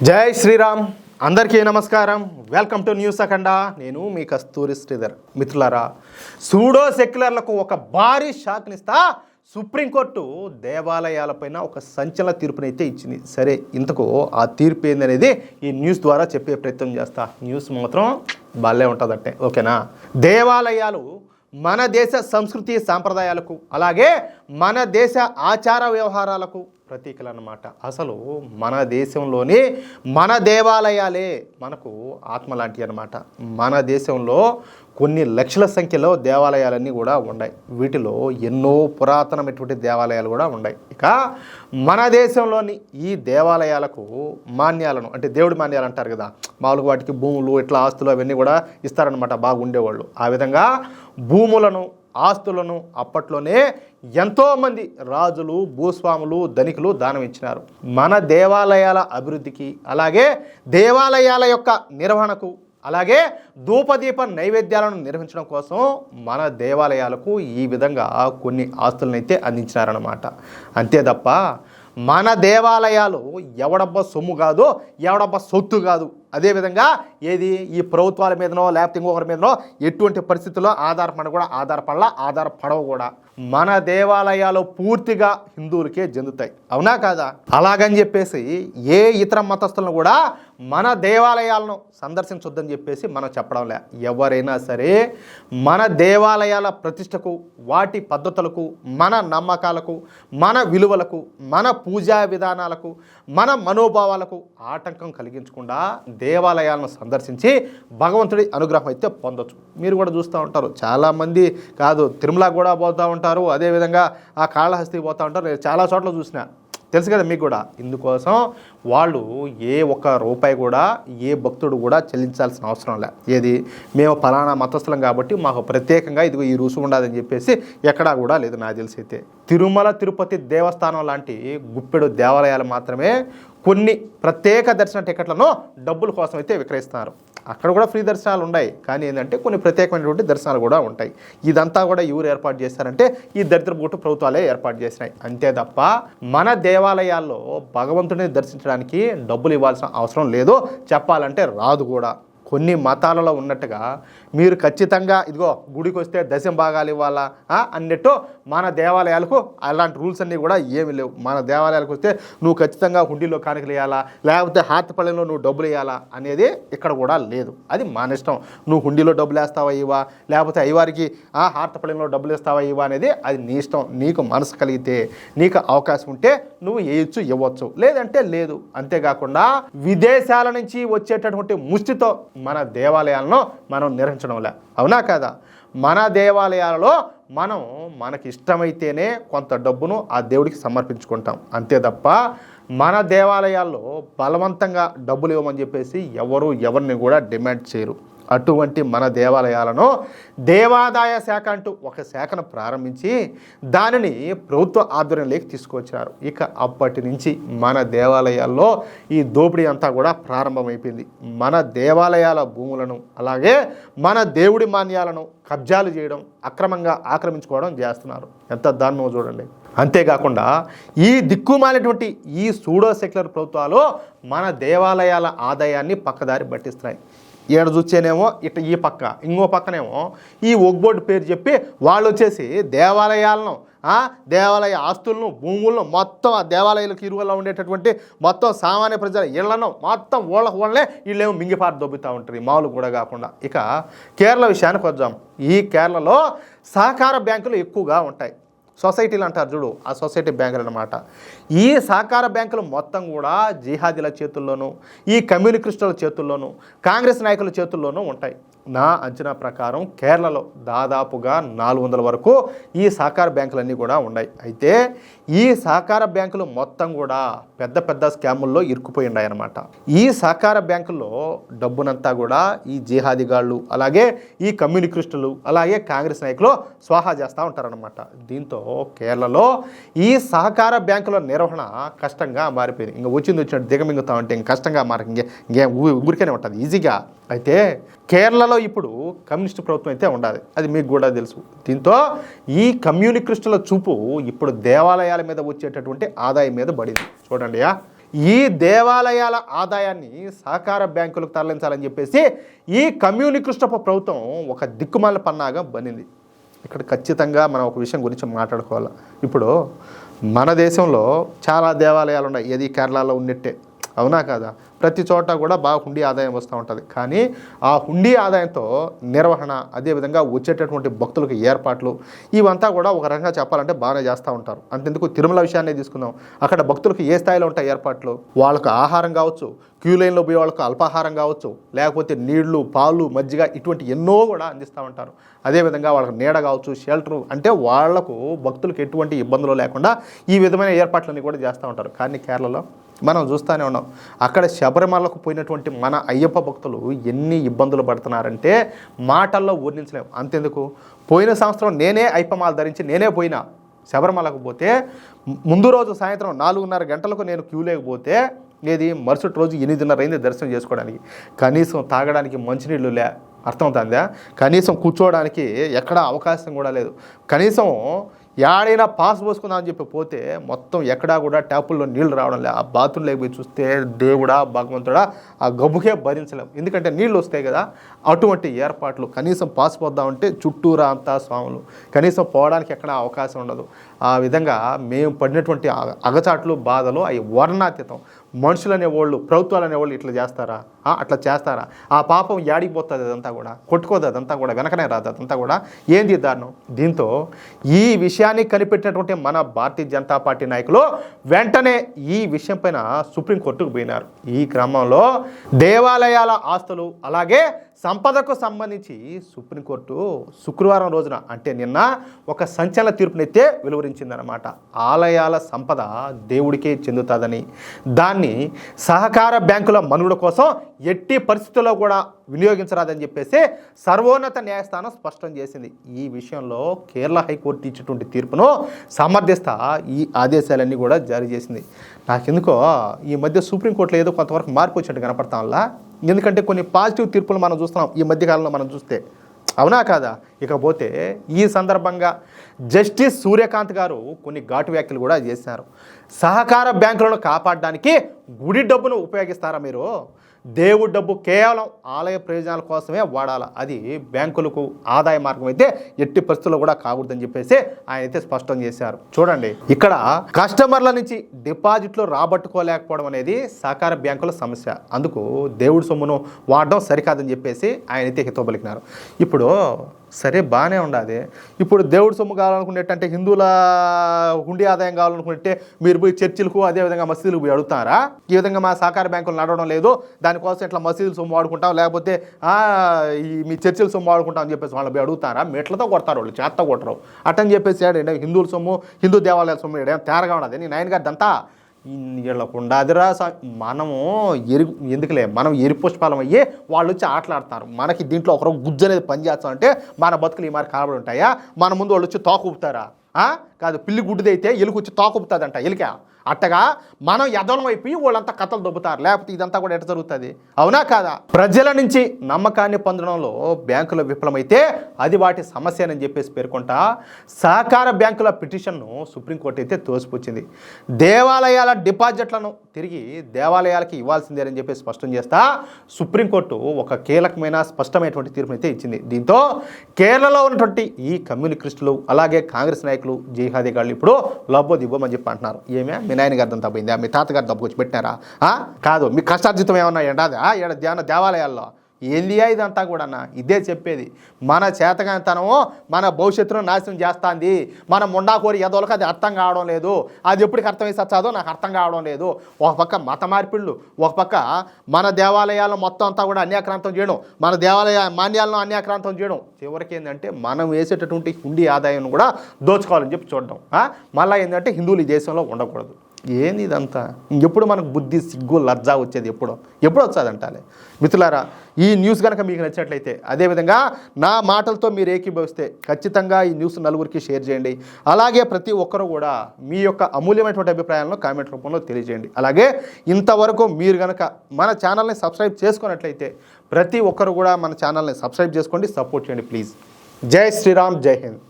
జై శ్రీరామ్. అందరికీ నమస్కారం. వెల్కమ్ టు న్యూస్ అఖండ. నేను మీ కస్తూరి శ్రీధర్. మిత్రులారా, సూడో సెక్యులర్లకు ఒక భారీ షాక్నిస్తా సుప్రీంకోర్టు దేవాలయాలపైన ఒక సంచలన తీర్పునైతే ఇచ్చింది. సరే, ఇంతకు ఆ తీర్పు ఏందనేది ఈ న్యూస్ ద్వారా చెప్పే ప్రయత్నం చేస్తా. న్యూస్ మాత్రం బాలే ఉంటుందట్టే, ఓకేనా? దేవాలయాలు మన దేశ సంస్కృతి సాంప్రదాయాలకు అలాగే మన దేశ ఆచార వ్యవహారాలకు ప్రతీకలు అన్నమాట. అసలు మన దేశంలోని మన దేవాలయాలే మనకు ఆత్మ లాంటివి అన్నమాట. మన దేశంలో కొన్ని లక్షల సంఖ్యలో దేవాలయాలన్నీ కూడా ఉన్నాయి. వీటిలో ఎన్నో పురాతనమైనటువంటి దేవాలయాలు కూడా ఉన్నాయి. ఇక మన దేశంలోని ఈ దేవాలయాలకు మాన్యాలను, అంటే దేవుడి మాన్యాలు అంటారు కదా, మామూలుగా వాటికి భూములు ఇట్లా ఆస్తులు అవన్నీ కూడా ఇస్తారనమాట, బాగుండేవాళ్ళు. ఆ విధంగా భూములను ఆస్తులను అప్పట్లోనే ఎంతోమంది రాజులు, భూస్వాములు, ధనికులు దానం ఇచ్చినారు. మన దేవాలయాల అభివృద్ధికి అలాగే దేవాలయాల యొక్క నిర్వహణకు అలాగే ధూపదీప నైవేద్యాలను నిర్వహించడం కోసం మన దేవాలయాలకు ఈ విధంగా కొన్ని ఆస్తులను అయితే అందించినారన్నమాట. అంతే తప్ప మన దేవాలయాలు ఎవడబ్బా సొమ్ము కాదు, ఎవడబ్బా సొత్తు కాదు. అదేవిధంగా ఏది ఈ ప్రభుత్వాల మీదనో లేకపోతే ఇంకొకరి మీదనో ఎటువంటి పరిస్థితుల్లో ఆధారపడవు కూడా. మన దేవాలయాలు పూర్తిగా హిందువులకే చెందుతాయి, అవునా కాదా? అలాగని చెప్పేసి ఏ ఇతర మతస్థులను కూడా మన దేవాలయాలను సందర్శించొద్దని చెప్పేసి మనం చెప్పడంలే. ఎవరైనా సరే మన దేవాలయాల ప్రతిష్టకు, వాటి పద్ధతులకు, మన నమ్మకాలకు, మన విలువలకు, మన పూజా విధానాలకు, మన మనోభావాలకు ఆటంకం కలిగించకుండా దేవాలయాలను సందర్శించి భగవంతుడి అనుగ్రహం అయితే పొందొచ్చు. మీరు కూడా చూస్తూ ఉంటారు, చాలామంది కాదు తిరుమల కూడా పోతూ ఉంటారు, అదేవిధంగా ఆ కాళహస్తికి పోతూ ఉంటారు. నేను చాలా చోట్ల చూసిన, తెలుసు కదా మీకు కూడా. ఇందుకోసం వాళ్ళు ఏ ఒక్క రూపాయి కూడా ఏ భక్తుడు కూడా చెల్లించాల్సిన అవసరం లే. ఏది మేము ఫలానా మతస్థలం కాబట్టి మాకు ప్రత్యేకంగా ఇదిగో ఈ రుసుము ఉండదని చెప్పేసి ఎక్కడా కూడా లేదు నాకు తెలిసి అయితే. తిరుమల తిరుపతి దేవస్థానం లాంటి గుప్పెడు దేవాలయాలు మాత్రమే కొన్ని ప్రత్యేక దర్శన టికెట్లను డబ్బుల కోసం అయితే విక్రయిస్తున్నారు. అక్కడ కూడా ఫ్రీ దర్శనాలు ఉన్నాయి, కానీ ఏంటంటే కొన్ని ప్రత్యేకమైనటువంటి దర్శనాలు కూడా ఉంటాయి. ఇదంతా కూడా ఎవరు ఏర్పాటు చేస్తారంటే ఈ దరిద్రపుట్టు ప్రభుత్వాలే ఏర్పాటు చేసినాయి. అంతే తప్ప మన దేవాలయాల్లో భగవంతుడిని దర్శించడానికి డబ్బులు ఇవ్వాల్సిన అవసరం లేదు, చెప్పాలంటే రాదు కూడా. కొన్ని మతాలలో ఉన్నట్టుగా మీరు ఖచ్చితంగా ఇదిగో గుడికి వస్తే దశం భాగాలు ఇవ్వాలా అన్నట్టు మన దేవాలయాలకు అలాంటి రూల్స్ అన్నీ కూడా ఏమి లేవు. మన దేవాలయాలకు వస్తే నువ్వు ఖచ్చితంగా హుండీలో కానుకలు వేయాలా, లేకపోతే హాతపల్లెంలో నువ్వు డబ్బులు వేయాలా అనేది ఇక్కడ కూడా లేదు. అది మన ఇష్టం. నువ్వు హుండీలో డబ్బులు వేస్తావా ఇవ్వా, లేకపోతే అయ్యవారికి హాతపల్లెంలో డబ్బులు వేస్తావా ఇవ్వా అనేది అది నీ ఇష్టం. నీకు మనసు కలిగితే, నీకు అవకాశం ఉంటే నువ్వు వేయచ్చు, ఇవ్వచ్చు, లేదంటే లేదు. అంతేకాకుండా విదేశాల నుంచి వచ్చేటటువంటి ముష్టితో మన దేవాలయాలను మనం నిర్వహించడంలే, అవునా కదా? మన దేవాలయాలలో మనం మనకి ఇష్టమైతేనే కొంత డబ్బును ఆ దేవుడికి సమర్పించుకుంటాం. అంతే తప్ప మన దేవాలయాల్లో బలవంతంగా డబ్బులు ఇవ్వమని చెప్పేసి ఎవరిని కూడా డిమాండ్ చేయరు. అటువంటి మన దేవాలయాలను దేవాదాయ శాఖ అంటూ ఒక శాఖను ప్రారంభించి దానిని ప్రభుత్వ ఆధ్వర్యంలోకి తీసుకొచ్చారు. ఇక అప్పటి నుంచి మన దేవాలయాల్లో ఈ దోపిడీ అంతా కూడా ప్రారంభమైపోయింది. మన దేవాలయాల భూములను అలాగే మన దేవుడి మాన్యాలను కబ్జాలు చేయడం, అక్రమంగా ఆక్రమించుకోవడం చేస్తున్నారు. ఎంత దారుణమో చూడండి. అంతేకాకుండా ఈ దిక్కుమాలినటువంటి ఈ సూడో సెక్యులర్ ప్రభుత్వాలు మన దేవాలయాల ఆదాయాన్ని పక్కదారి పట్టిస్తున్నాయి. ఏడు చూస్తేనేమో ఇట్లా ఈ పక్క, ఇంకో పక్కనేమో ఈ ఒగ్బోర్డు పేరు చెప్పి వాళ్ళు వచ్చేసి దేవాలయాలను, దేవాలయ ఆస్తులను, భూములను మొత్తం ఆ దేవాలయాలకు ఇరువల్లో ఉండేటటువంటి మొత్తం సామాన్య ప్రజల ఇళ్లను మొత్తం వాళ్ళనే వీళ్ళేమో మింగిపాటు దొబ్బుతూ ఉంటారు, మామూలు కూడా కాకుండా. ఇక కేరళ విషయానికి వద్దాం. ఈ కేరళలో సహకార బ్యాంకులు ఎక్కువగా ఉంటాయి. సొసైటీలు అంటారు చూడు, ఆ సొసైటీ బ్యాంకులు అన్నమాట. ఈ సహకార బ్యాంకులు మొత్తం కూడా జిహాదీల చేతుల్లోనూ, ఈ కమ్యూనిస్టుల చేతుల్లోనూ, కాంగ్రెస్ నాయకుల చేతుల్లోనూ ఉంటాయి. నా అంచనా ప్రకారం కేరళలో దాదాపుగా 400 వరకు ఈ సహకార బ్యాంకులన్నీ కూడా ఉన్నాయి. అయితే ఈ సహకార బ్యాంకులు మొత్తం కూడా పెద్ద పెద్ద స్కాముల్లో ఇరుక్కుపోయి ఉన్నాయి అన్నమాట. ఈ సహకార బ్యాంకుల్లో డబ్బునంతా కూడా ఈ జిహాదీగాళ్ళు అలాగే ఈ కమ్యూనిస్టులు అలాగే కాంగ్రెస్ నాయకులు స్వాహా చేస్తూ ఉంటారనమాట. దీంతో కేరళలో ఈ సహకార బ్యాంకుల నిర్వహణ కష్టంగా మారిపోయింది. ఇంకా వచ్చినట్టు దిగమింగుతా ఉంటే ఇంక కష్టంగా ఇంకేం ఊరికేనే ఉంటుంది ఈజీగా. అయితే కేరళలో ఇప్పుడు కమ్యూనిస్టు ప్రభుత్వం అయితే ఉండాలి, అది మీకు కూడా తెలుసు. దీంతో ఈ కమ్యూనిస్టుల చూపు ఇప్పుడు దేవాలయాల మీద వచ్చేటటువంటి ఆదాయం మీద పడింది. చూడండి, ఈ దేవాలయాల ఆదాయాన్ని సహకార బ్యాంకులకు తరలించాలని చెప్పేసి ఈ కమ్యూనిస్టు ప్రభుత్వం ఒక దిక్కుమాల పన్నాగా బనింది. ఇక్కడ ఖచ్చితంగా మనం ఒక విషయం గురించి మాట్లాడుకోవాలి. ఇప్పుడు మన దేశంలో చాలా దేవాలయాలు ఉన్నాయి, ఏది కేరళలో ఉన్నట్టే, అవునా కాదా? ప్రతి చోట కూడా బాగా హుండీ ఆదాయం వస్తూ ఉంటుంది. కానీ ఆ హుండీ ఆదాయంతో నిర్వహణ, అదేవిధంగా వచ్చేటటువంటి భక్తులకు ఏర్పాట్లు ఇవంతా కూడా ఒక రకంగా చెప్పాలంటే బాగానే చేస్తూ ఉంటారు. అంతెందుకు తిరుమల విషయాన్ని తీసుకుందాం. అక్కడ భక్తులకు ఏ స్థాయిలో ఉంటాయి ఏర్పాట్లు, వాళ్ళకు ఆహారం కావచ్చు, క్యూ లైన్లో పోయే వాళ్ళకు అల్పాహారం కావచ్చు, లేకపోతే నీళ్లు, పాలు, మజ్జిగ ఇటువంటి ఎన్నో కూడా అందిస్తూ ఉంటారు. అదేవిధంగా వాళ్ళకి నీడ కావచ్చు, షెల్టరు, అంటే వాళ్లకు భక్తులకు ఎటువంటి ఇబ్బందులు లేకుండా ఈ విధమైన ఏర్పాట్లన్నీ కూడా చేస్తూ ఉంటారు. కానీ కేరళలో మనం చూస్తూనే ఉన్నాం. అక్కడ శబరిమలకు పోయినటువంటి మన అయ్యప్ప భక్తులు ఎన్ని ఇబ్బందులు పడుతున్నారంటే మాటల్లో వర్ణించలేము. అంతెందుకు, పోయిన సంవత్సరం నేనే అయ్యప్పమాల ధరించి నేనే పోయినా శబరిమలకు పోతే ముందు రోజు సాయంత్రం 4:30 గంటలకు నేను క్యూ లేకపోతే ఏది మరుసటి రోజు 8:30 అయింది దర్శనం చేసుకోవడానికి. కనీసం తాగడానికి మంచినీళ్ళు లే, అర్థమవుతుందా? కనీసం కూర్చోవడానికి ఎక్కడ అవకాశం కూడా లేదు. కనీసం యాడైనా పాస్ పోసుకుందామని చెప్పి పోతే మొత్తం ఎక్కడా కూడా ట్యాపుల్లో నీళ్లు రావడం లేదు. ఆ బాత్రూమ్ లేకపోయి చూస్తే దేవుడా భగవంతుడా ఆ గబ్బుకే భరించలేం, ఎందుకంటే నీళ్ళు వస్తాయి కదా. అటువంటి ఏర్పాట్లు, కనీసం పాస్ పోద్దామంటే చుట్టూరా అంతా స్వాములు, కనీసం పోవడానికి ఎక్కడ అవకాశం ఉండదు. ఆ విధంగా మేము పడినటువంటి అగచాట్లు, బాధలు అవి వర్ణాతీతం. మనుషులు అనేవాళ్ళు, ప్రభుత్వాలు అనేవాళ్ళు ఇట్లా చేస్తారా? అట్లా చేస్తారా? ఆ పాపం యాడికి పోతుంది? అదంతా కూడా కొట్టుకోదు, అదంతా కూడా వెనకనే రాదు, అదంతా కూడా ఏంది దారుణం. దీంతో ఈ విషయాన్ని కనిపెట్టినటువంటి మన భారతీయ జనతా పార్టీ నాయకులు వెంటనే ఈ విషయం పైన సుప్రీంకోర్టుకు పోయినారు. ఈ క్రమంలో దేవాలయాల ఆస్తులు అలాగే సంపదకు సంబంధించి సుప్రీంకోర్టు శుక్రవారం రోజున, అంటే నిన్న, ఒక సంచలన తీర్పునైతే వెలువరించిందనమాట. ఆలయాల సంపద దేవుడికే చెందుతుందని, దాన్ని సహకార బ్యాంకుల మనుగడ కోసం ఎట్టి పరిస్థితుల్లో కూడా వినియోగించరాదని చెప్పేసి సర్వోన్నత న్యాయస్థానం స్పష్టం చేసింది. ఈ విషయంలో కేరళ హైకోర్టు ఇచ్చేటువంటి తీర్పును సమర్థిస్తా ఈ ఆదేశాలన్నీ కూడా జారీ చేసింది. నాకెందుకో ఈ మధ్య సుప్రీంకోర్టులో ఏదో కొంతవరకు మార్పు వచ్చినట్టు కనపడతాం వల్ల, ఎందుకంటే కొన్ని పాజిటివ్ తీర్పులు మనం చూస్తున్నాం ఈ మధ్యకాలంలో మనం చూస్తే, అవునా కాదా? ఇకపోతే ఈ సందర్భంగా జస్టిస్ సూర్యకాంత్ గారు కొన్ని ఘాటు వ్యాఖ్యలు కూడా చేశారు. సహకార బ్యాంకులను కాపాడడానికి గుడి డబ్బును ఉపయోగిస్తారా మీరు? దేవుడి డబ్బు కేవలం ఆలయ ప్రయోజనాల కోసమే వాడాలి, అది బ్యాంకులకు ఆదాయ మార్గం అయితే ఎట్టి పరిస్థితుల్లో కూడా కాకూడదని చెప్పేసి ఆయన అయితే స్పష్టం చేశారు. చూడండి, ఇక్కడ కస్టమర్ల నుంచి డిపాజిట్లు రాబట్టుకోలేకపోవడం అనేది సహకార బ్యాంకుల సమస్య, అందుకు దేవుడి సొమ్మును వాడడం సరికాదని చెప్పేసి ఆయన అయితే హితవు పలికినారు. ఇప్పుడు సరే బాగానే ఉండాలి, ఇప్పుడు దేవుడి సొమ్ము కావాలనుకునేటంటే, హిందువుల హుండీ ఆదాయం కావాలనుకుంటే మీరు పోయి చర్చిలకు అదేవిధంగా మసీదులకు పోయి అడుగుతారా? ఈ విధంగా మా సహకార బ్యాంకులు నడవడం లేదు, దానికోసం ఇట్లా మసీదులు సొమ్ము వాడుకుంటాం, లేకపోతే మీ చర్చిల సొమ్ము వాడుకుంటాం అని చెప్పేసి వాళ్ళు పోయి అడుగుతారా? మెట్లతో కొడతారు వాళ్ళు, చేత్తో కొట్టరు. అట్టని చెప్పేసి హిందువుల సొమ్ము, హిందూ దేవాలయాల సొమ్ము ఏడేం తేరగా ఉండదు. నేను ఆయన గారిదంతా వీళ్ళకుండా అదిరా, మనము ఎందుకులే, మనం ఎరిపుష్పాలం అయ్యి వాళ్ళు వచ్చి ఆటలాడతారు. మనకి దీంట్లో ఒకరు గుజ్జు అనేది పనిచేస్తామంటే మన బతుకులు ఈ మరి కనబడి ఉంటాయా? మన ముందు వాళ్ళు వచ్చి తోకుపుతారా? కాదు, పిల్లి గుడ్డిదైతే ఎలుక వచ్చి తోకుపుతుందంట, ఎలుక. అట్టగా మనం ఎదలం అయిపోయి వాళ్ళంతా కథలు దొబ్బుతారు, లేకపోతే ఇదంతా కూడా ఎట్ట జరుగుతుంది, అవునా కాదా? ప్రజల నుంచి నమ్మకాన్ని పొందడంలో బ్యాంకుల విఫలమైతే అది వాటి సమస్య అని చెప్పేసి పేర్కొంటా సహకార బ్యాంకుల పిటిషన్ను సుప్రీంకోర్టు అయితే తోసిపుచ్చింది. దేవాలయాల డిపాజిట్లను తిరిగి దేవాలయాలకి ఇవ్వాల్సిందేనని చెప్పి స్పష్టం చేస్తా సుప్రీంకోర్టు ఒక కీలకమైన స్పష్టమైనటువంటి తీర్పునైతే ఇచ్చింది. దీంతో కేరళలో ఉన్నటువంటి ఈ కమ్యూనిస్టులు అలాగే కాంగ్రెస్ నాయకులు, జిహాదీగాళ్ళు ఇప్పుడు లబ్బో దిబ్బోమని చెప్పి అంటున్నారు. ఏమే మీ నాయన గారి దంతా పోయిందా? మీ తాతగారి దబ్బుకొచ్చి పెట్టినారా? కాదు, మీ కష్టార్జితం ఏమన్నా ఎండాదా? దేవాలయాల్లో ఏందియా ఇదంతా కూడా? ఇదే చెప్పేది, మన చేతగానితనము మన భవిష్యత్తును నాశనం చేస్తుంది. మన ముండాకోరి ఎదోలకు అది అర్థం కావడం లేదు. అది ఎప్పటికి అర్థమైతే వచ్చాదో నాకు అర్థం కావడం లేదు. ఒక పక్క మత మార్పిళ్ళు, ఒక పక్క మన దేవాలయాలను మొత్తం అంతా కూడా అన్యాక్రాంతం చేయడం, మన దేవాలయ మాన్యాలను అన్యాక్రాంతం చేయడం, చివరికి ఏంటంటే మనం వేసేటటువంటి హుండీ ఆదాయం కూడా దోచుకోవాలని చెప్పి చూడడం. మళ్ళీ ఏంటంటే హిందువులు ఈ దేశంలో ఉండకూడదు. ఏంది ఇదంతా? ఇంకెప్పుడు మనకు బుద్ధి, సిగ్గు, లజ్జా వచ్చేది ఎప్పుడు వచ్చేదంటాలే. మిత్రులారా, ఈ న్యూస్ కనుక మీకు నచ్చినట్లయితే, అదేవిధంగా నా మాటలతో మీరు ఏకీభవిస్తే ఖచ్చితంగా ఈ న్యూస్ నలుగురికి షేర్ చేయండి. అలాగే ప్రతి ఒక్కరూ కూడా మీ యొక్క అమూల్యమైనటువంటి అభిప్రాయాలను కామెంట్ రూపంలో తెలియజేయండి. అలాగే ఇంతవరకు మీరు కనుక మన ఛానల్ని సబ్స్క్రైబ్ చేసుకున్నట్లయితే ప్రతి ఒక్కరు కూడా మన ఛానల్ని సబ్స్క్రైబ్ చేసుకోండి, సపోర్ట్ చేయండి ప్లీజ్. జై శ్రీరామ్, జై హింద్.